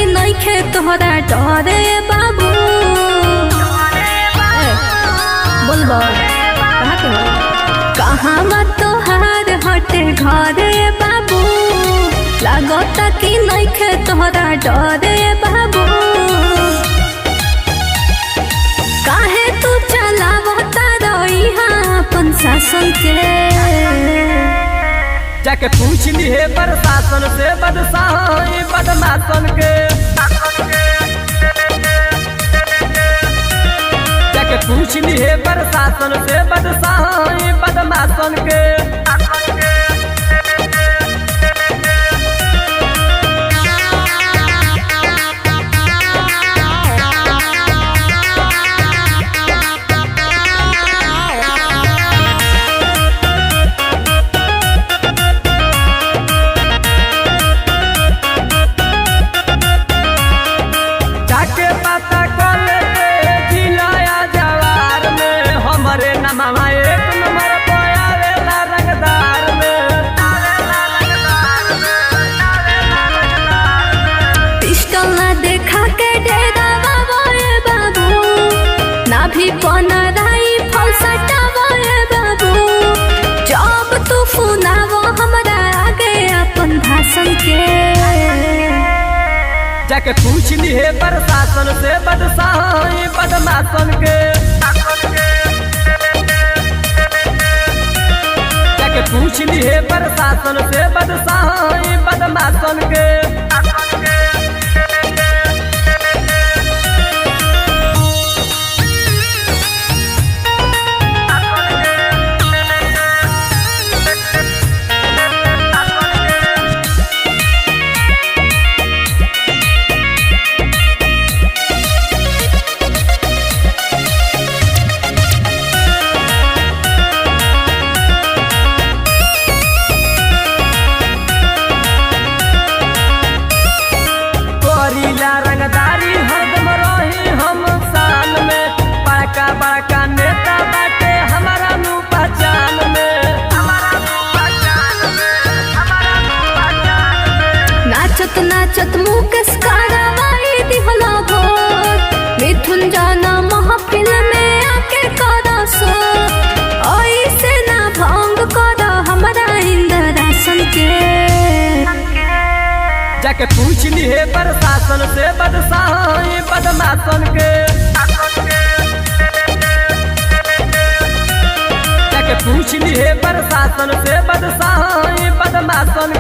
कि नइखे तोहरा डरे बाबू। बोलबो कहाँ के हो? कहाँ मत तोहार हटे घरे बाबू। लागता कि नइखे तोहरा डरे बाबू। काहे तू चलावता रहिहा अपन शासन के। जाके पूछ लिए प्रशासन से बदशाही बदमाशन के। जाके पूछ लिए प्रशासन से बदशाही बदमाशन के। भी बनाई फलसटावे बाबू। जब तू सुनावो हमरा आगे अपन भाषण के। जाके पूछ लिए प्रशासन से बदशाही बदमाशन के। जाके पूछ लिए प्रशासन से बदशाही बदमाशन के। रंगदारी हरदम रही हम शान में। बड़का बड़का नेता बाटे हमारा नु पहचान में। नाचत नाचत मुकेश कार्रवाई दिहला भोर। मिथुन जाना महफिल में आके करा सो। ऐसे ना भंग कर हमारा इंद्रासन के। जाके पूछ लिए प्रशासन से बदशाही बदमाशन के। जाके पूछ लिए प्रशासन से बदशाही बदमाशन